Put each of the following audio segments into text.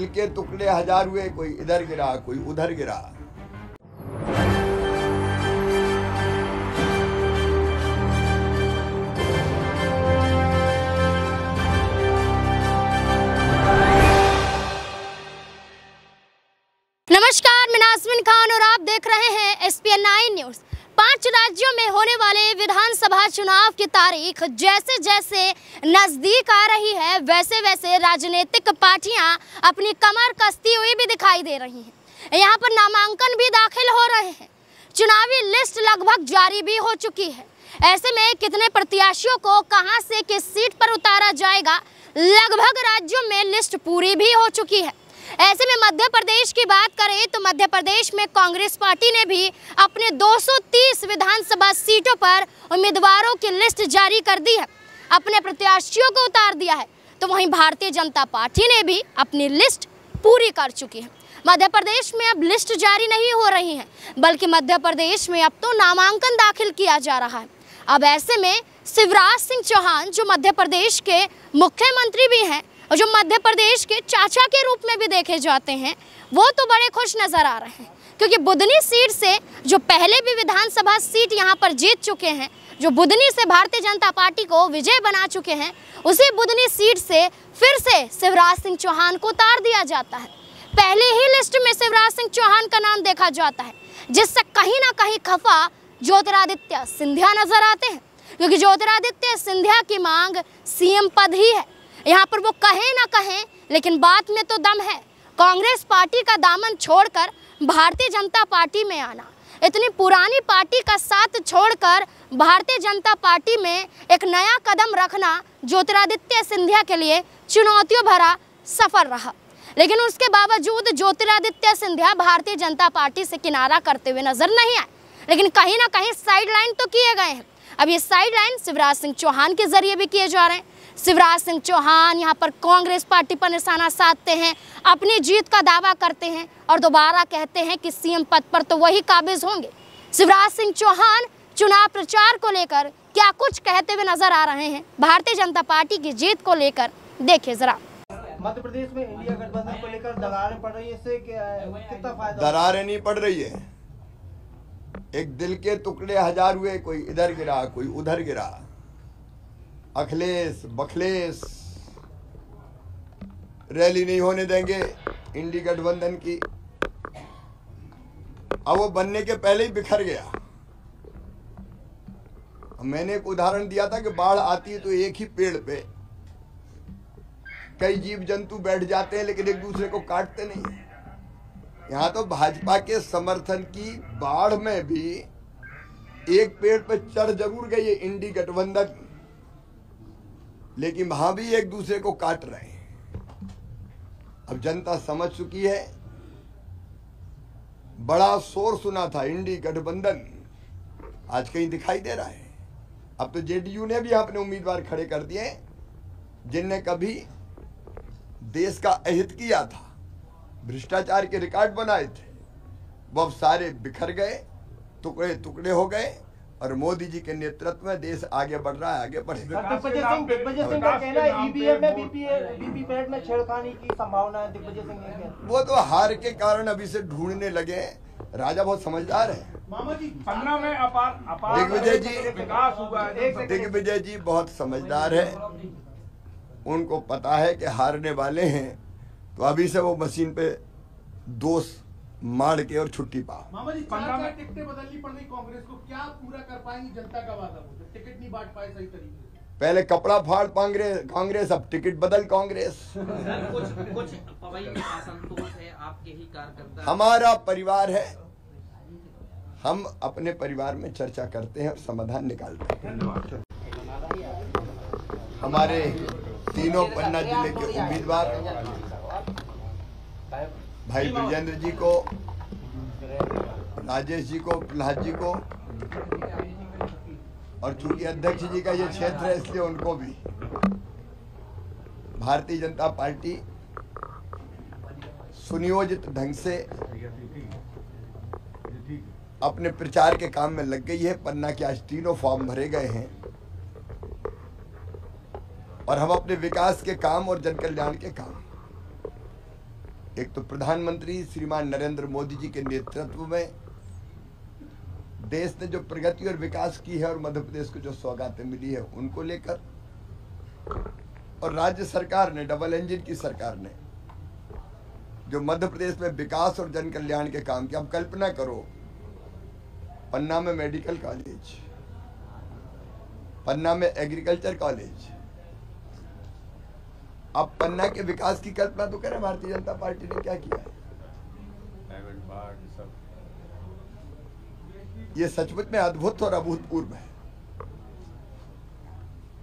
के टुकड़े हजार हुए, कोई इधर गिरा कोई उधर गिरा। नमस्कार, मैं नाज़मीन खान और आप देख रहे हैं SPN 9 न्यूज़। 5 राज्यों में होने वाले विधानसभा चुनाव की तारीख जैसे जैसे नजदीक आ रही है, वैसे वैसे राजनीतिक पार्टियां अपनी कमर कसती हुई भी दिखाई दे रही हैं। यहां पर नामांकन भी दाखिल हो रहे हैं। चुनावी लिस्ट लगभग जारी भी हो चुकी है। ऐसे में कितने प्रत्याशियों को कहां से किस सीट पर उतारा जाएगा, लगभग राज्यों में लिस्ट पूरी भी हो चुकी है। ऐसे में मध्य प्रदेश की बात करें तो मध्य प्रदेश में कांग्रेस पार्टी ने भी अपने 230 विधानसभा सीटों पर उम्मीदवारों की लिस्ट जारी कर दी है, अपने प्रत्याशियों को उतार दिया है। तो वहीं भारतीय जनता पार्टी ने भी अपनी लिस्ट पूरी कर चुकी है। मध्य प्रदेश में अब लिस्ट जारी नहीं हो रही है, बल्कि मध्य प्रदेश में अब तो नामांकन दाखिल किया जा रहा है। अब ऐसे में शिवराज सिंह चौहान, जो मध्य प्रदेश के मुख्यमंत्री भी हैं और जो मध्य प्रदेश के चाचा के रूप में भी देखे जाते हैं, वो तो बड़े खुश नजर आ रहे हैं, क्योंकि बुधनी सीट से जो पहले भी विधानसभा सीट यहां पर जीत चुके हैं, जो बुधनी से भारतीय जनता पार्टी को विजय बना चुके हैं, उसी बुधनी सीट से फिर से शिवराज सिंह चौहान को उतार दिया जाता है। पहले ही लिस्ट में शिवराज सिंह चौहान का नाम देखा जाता है, जिससे कहीं ना कहीं खफा ज्योतिरादित्य सिंधिया नजर आते हैं, क्योंकि ज्योतिरादित्य सिंधिया की मांग CM पद ही है। यहाँ पर वो कहें ना कहें, लेकिन बात में तो दम है। कांग्रेस पार्टी का दामन छोड़कर भारतीय जनता पार्टी में आना, इतनी पुरानी पार्टी का साथ छोड़कर भारतीय जनता पार्टी में एक नया कदम रखना ज्योतिरादित्य सिंधिया के लिए चुनौतियों भरा सफर रहा। लेकिन उसके बावजूद ज्योतिरादित्य सिंधिया भारतीय जनता पार्टी से किनारा करते हुए नजर नहीं आए, लेकिन कहीं ना कहीं साइडलाइन तो किए गए हैं। अब ये साइडलाइन शिवराज सिंह चौहान के जरिए भी किए जा रहे हैं। शिवराज सिंह चौहान यहाँ पर कांग्रेस पार्टी पर निशाना साधते हैं, अपनी जीत का दावा करते हैं और दोबारा कहते हैं कि CM पद पर तो वही काबिज होंगे। शिवराज सिंह चौहान चुनाव प्रचार को लेकर क्या कुछ कहते हुए नजर आ रहे हैं, भारतीय जनता पार्टी की जीत को लेकर देखिए जरा। मध्य प्रदेश में इंडिया गठबंधन को लेकर दरारें पड़ रही है, इससे कितना फायदा? दरारें नहीं पड़ रही है। एक दिल के टुकड़े हजार हुए, कोई इधर गिरा कोई उधर गिरा। अखिलेश बखलेश रैली नहीं होने देंगे इंडी गठबंधन की। अब वो बनने के पहले ही बिखर गया। मैंने एक उदाहरण दिया था कि बाढ़ आती है तो एक ही पेड़ पे कई जीव जंतु बैठ जाते हैं, लेकिन एक दूसरे को काटते नहीं। यहाँ तो भाजपा के समर्थन की बाढ़ में भी एक पेड़ पे चढ़ जरूर गई है इंडी गठबंधन, लेकिन वहां भी एक दूसरे को काट रहे हैं। अब जनता समझ चुकी है। बड़ा शोर सुना था इंडी गठबंधन, आज कहीं दिखाई दे रहा है। अब तो JDU ने भी अपने उम्मीदवार खड़े कर दिए, जिनने कभी देश का अहित किया था, भ्रष्टाचार के रिकॉर्ड बनाए थे, वो अब सारे बिखर गए, टुकड़े टुकड़े हो गए और मोदी जी के नेतृत्व में देश आगे बढ़ रहा है, आगे बढ़ेगा। दिग्विजय सिंह का कहना है EVM में वीवीपैट में छेड़खानी की संभावना है। दिग्विजय सिंह वो तो हार के कारण अभी से ढूंढने लगे। राजा बहुत समझदार है। मामा जी 15 में अपार दिग्विजय जी विकास हुआ है। दिग्विजय जी बहुत समझदार है। उनको पता है कि हारने वाले हैं, तो अभी से वो मशीन पे दोष मार के और छुट्टी पाओ। मामा जी 4 टिकटें बदलनी पड़ गई कांग्रेस को, क्या पूरा कर पाएंगी जनता का वादा? टिकट नहीं बांट पाए सही तरीके से। पहले कपड़ा फाड़ कांग्रेस, अब टिकट बदल कांग्रेस। कुछ पवई में असंतोष है आपके ही कार्यकर्ता। हमारा परिवार है, हम अपने परिवार में चर्चा करते हैं और समाधान निकालते हैं। हमारे तीनों पन्ना जिले के उम्मीदवार भाई ब्रजेंद्र जी को, राजेश जी को, प्रहलाद जी को, और चूंकि अध्यक्ष जी का ये क्षेत्र है इसलिए उनको भी भारतीय जनता पार्टी सुनियोजित ढंग से अपने प्रचार के काम में लग गई है। पन्ना के आज 3 फॉर्म भरे गए हैं और हम अपने विकास के काम और जन कल्याण के काम एक तो प्रधानमंत्री श्रीमान नरेंद्र मोदी जी के नेतृत्व में देश ने जो प्रगति और विकास की है और मध्य प्रदेश को जो सौगातें मिली है उनको लेकर, और राज्य सरकार ने, डबल इंजन की सरकार ने जो मध्य प्रदेश में विकास और जन कल्याण के काम किया। अब कल्पना करो, पन्ना में मेडिकल कॉलेज, पन्ना में एग्रीकल्चर कॉलेज। अब पन्ना के विकास की कल्पना तो करें भारतीय जनता पार्टी ने क्या किया है। ये सचमुच में अद्भुत और अभूतपूर्व है,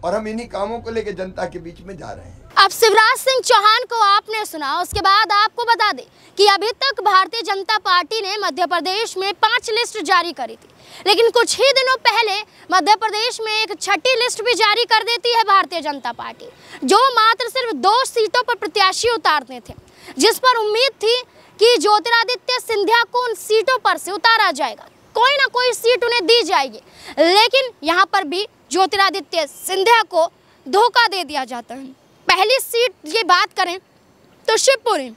और हम इन्हीं कामों को लेकर जनता के बीच में जा रहे हैं। अब शिवराज सिंह चौहान को आपने सुना, उसके बाद आपको बता दें कि अभी तक भारतीय जनता पार्टी ने मध्य प्रदेश में 5 लिस्ट जारी करी थी, लेकिन कुछ ही दिनों पहले मध्य प्रदेश में एक 6ठी लिस्ट भी जारी कर देती है भारतीय जनता पार्टी, जो मात्र सिर्फ 2 सीटों पर प्रत्याशी उतारने थे, जिस पर उम्मीद थी कि ज्योतिरादित्य सिंधिया को उन सीटों पर से उतारा जाएगा, कोई ना कोई सीट उन्हें दी जाएगी। लेकिन यहाँ पर भी ज्योतिरादित्य सिंधिया को धोखा दे दिया जाता है। पहली सीट की बात करें तो शिवपुरी,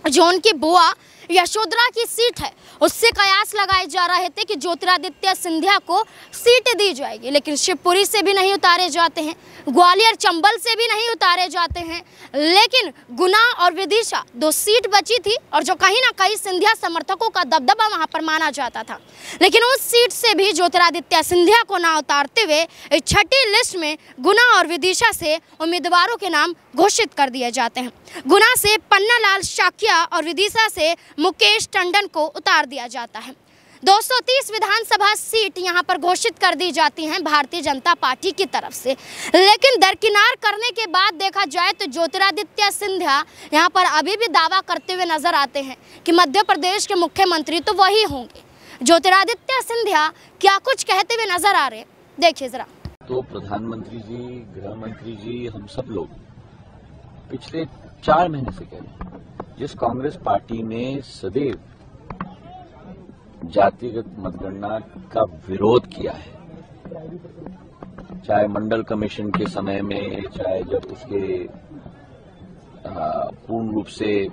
जो उनकी बुआ यशोधरा की सीट है, उससे कयास लगाए जा रहे थे कि ज्योतिरादित्य सिंधिया को सीट दी जाएगी, लेकिन शिवपुरी से भी नहीं उतारे जाते हैं, ग्वालियर चंबल से भी नहीं उतारे जाते हैं, लेकिन गुना और विदिशा 2 सीट बची थी, और जो कहीं ना कहीं सिंधिया समर्थकों का दबदबा वहां पर माना जाता था, लेकिन उस सीट से भी ज्योतिरादित्य सिंधिया को ना उतारते हुए 6ठी लिस्ट में गुना और विदिशा से उम्मीदवारों के नाम घोषित कर दिए जाते हैं। गुना से पन्नालाल शाक्या और विदिशा से मुकेश टंडन को उतार दिया जाता है। 230 विधानसभा सीट यहां पर घोषित कर दी जाती हैं भारतीय जनता पार्टी की तरफ से, लेकिन दरकिनार करने के बाद देखा जाए तो ज्योतिरादित्य सिंधिया यहां पर अभी भी दावा करते हुए नजर आते हैं कि मध्य प्रदेश के मुख्यमंत्री तो वही होंगे। ज्योतिरादित्य सिंधिया क्या कुछ कहते हुए नजर आ रहे हैं, देखिए जरा। तो प्रधानमंत्री जी, गृह मंत्री जी, हम सब लोग पिछले 4 महीने से कह रहे हैं, जिस कांग्रेस पार्टी ने सदैव जातिगत मतगणना का विरोध किया है, चाहे मंडल कमीशन के समय में, चाहे जब उसके पूर्ण रूप से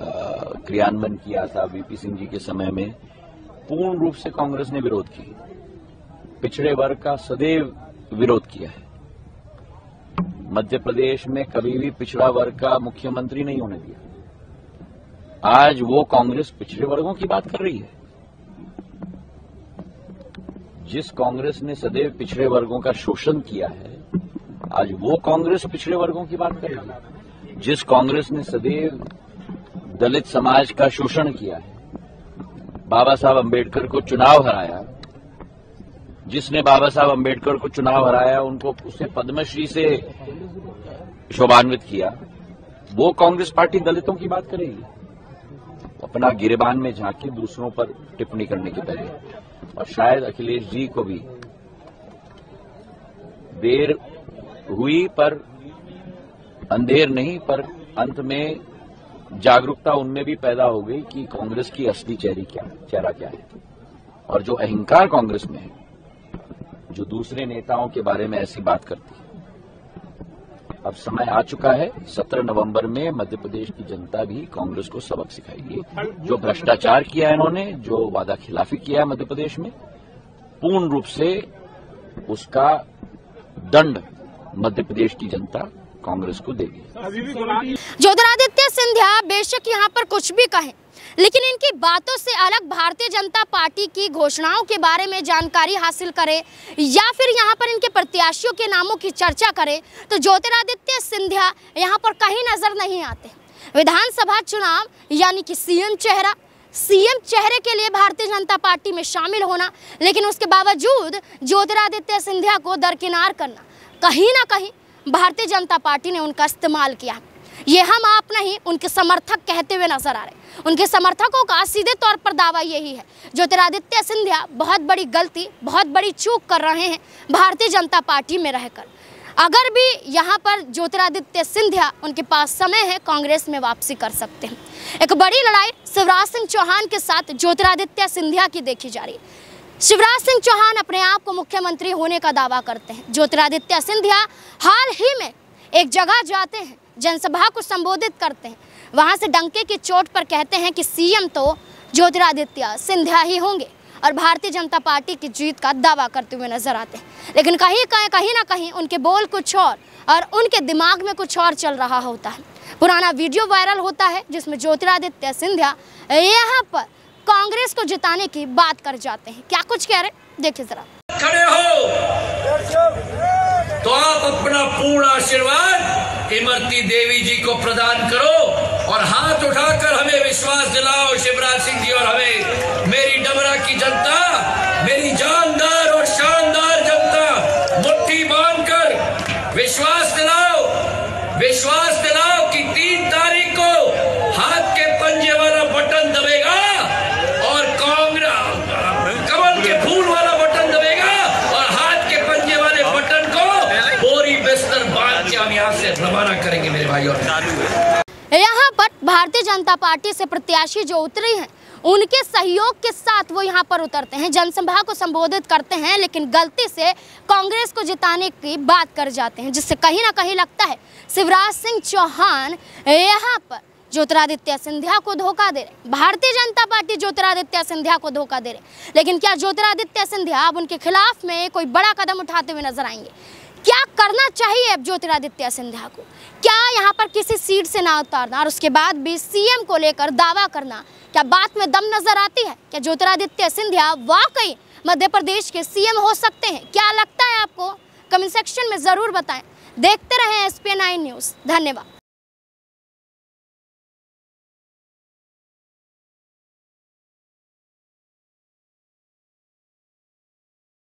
क्रियान्वयन किया था वीपी सिंह जी के समय में, पूर्ण रूप से कांग्रेस ने विरोध किया, पिछड़े वर्ग का सदैव विरोध किया है। मध्य प्रदेश में कभी भी पिछड़ा वर्ग का मुख्यमंत्री नहीं होने दिया। आज वो कांग्रेस पिछड़े वर्गों की बात कर रही है। जिस कांग्रेस ने सदैव पिछड़े वर्गों का शोषण किया है, आज वो कांग्रेस पिछड़े वर्गों की बात कर रही है। जिस कांग्रेस ने सदैव दलित समाज का शोषण किया है, बाबा साहब अम्बेडकर को चुनाव हराया, जिसने बाबा साहब अम्बेडकर को चुनाव हराया उनको उसे पद्मश्री से शोभान्वित किया, वो कांग्रेस पार्टी दलितों की बात करेगी। अपना गिरेबान में झांके दूसरों पर टिप्पणी करने के पहले, और शायद अखिलेश जी को भी देर हुई पर अंधेर नहीं, पर अंत में जागरूकता उनमें भी पैदा हो गई कि कांग्रेस की असली चेहरा क्या है, और जो अहंकार कांग्रेस में है, जो दूसरे नेताओं के बारे में ऐसी बात करती है। अब समय आ चुका है, 17 नवंबर में मध्य प्रदेश की जनता भी कांग्रेस को सबक सिखाएगी। जो भ्रष्टाचार किया है इन्होंने, जो वादा खिलाफी किया है मध्य प्रदेश में, पूर्ण रूप से उसका दंड मध्य प्रदेश की जनता कांग्रेस को देगी। ज्योतिरादित्य सिंधिया बेशक यहाँ पर कुछ भी कहें, लेकिन इनकी बातों से अलग भारतीय जनता पार्टी की घोषणाओं के बारे में जानकारी हासिल करे या फिर यहाँ पर इनके प्रत्याशियों के नामों की चर्चा करे तो ज्योतिरादित्य सिंधिया यहाँ पर कहीं नजर नहीं आते। विधानसभा चुनाव यानी कि सीएम चेहरे के लिए भारतीय जनता पार्टी में शामिल होना, लेकिन उसके बावजूद ज्योतिरादित्य सिंधिया को दरकिनार करना, कहीं ना कहीं भारतीय जनता पार्टी ने उनका इस्तेमाल किया। ये हम आप नहीं, उनके समर्थक कहते हुए नजर आ रहे हैं। उनके समर्थकों का सीधे तौर पर दावा यही है, ज्योतिरादित्य सिंधिया बहुत बड़ी गलती, बहुत बड़ी चूक कर रहे हैं भारतीय जनता पार्टी में रहकर। अगर भी यहाँ पर ज्योतिरादित्य सिंधिया, उनके पास समय है, कांग्रेस में वापसी कर सकते हैं। एक बड़ी लड़ाई शिवराज सिंह चौहान के साथ ज्योतिरादित्य सिंधिया की देखी जा रही है। शिवराज सिंह चौहान अपने आप को मुख्यमंत्री होने का दावा करते हैं। ज्योतिरादित्य सिंधिया हाल ही में एक जगह जाते हैं, जनसभा को संबोधित करते हैं, वहां से डंके की चोट पर कहते हैं कि सीएम तो ज्योतिरादित्य सिंधिया ही होंगे और भारतीय जनता पार्टी की जीत का दावा करते हुए नजर आते हैं। लेकिन कहीं ना कहीं उनके बोल कुछ और उनके दिमाग में कुछ और चल रहा होता है। पुराना वीडियो वायरल होता है जिसमें ज्योतिरादित्य सिंधिया यहाँ पर कांग्रेस को जिताने की बात कर जाते हैं। क्या कुछ कह रहे हैं देखिए जरा। खड़े हो तो आप अपना पूर्ण आशीर्वाद इमरती देवी जी को प्रदान करो और हाथ उठाकर हमें विश्वास दिलाओ शिवराज सिंह जी और हमें, मेरी डबरा की जनता, मेरी जानदार और शानदार जनता, मुट्ठी बांधकर विश्वास दिलाओ कि 3 तारीख को हाथ के पंजे वाला बटन दबेगा और कांग्रेस कमल के फूल वाला बटन दबेगा और हाथ के पंजे वाले बटन को बोरी बिस्तर बांध के हम यहाँ से रवाना करेंगे मेरे भाई। और यहाँ पर भारतीय जनता पार्टी से प्रत्याशी जो उतरे हैं उनके सहयोग के साथ वो यहाँ पर उतरते हैं, जनसभा को संबोधित करते हैं, लेकिन गलती से कांग्रेस को जिताने की बात कर जाते हैं, जिससे कहीं ना कहीं लगता है शिवराज सिंह चौहान यहाँ पर ज्योतिरादित्य सिंधिया को धोखा दे रहे, भारतीय जनता पार्टी ज्योतिरादित्य सिंधिया को धोखा दे रहे। लेकिन क्या ज्योतिरादित्य सिंधिया अब उनके खिलाफ में कोई बड़ा कदम उठाते हुए नजर आएंगे? क्या करना चाहिए अब ज्योतिरादित्य सिंधिया को? क्या यहाँ पर किसी सीट से ना उतारना और उसके बाद भी सीएम को लेकर दावा करना, क्या बात में दम नजर आती है? क्या ज्योतिरादित्य सिंधिया वाकई मध्य प्रदेश के सीएम हो सकते हैं? क्या लगता है आपको? कमेंट सेक्शन में जरूर बताएं। देखते रहें SPN9 न्यूज़। धन्यवाद।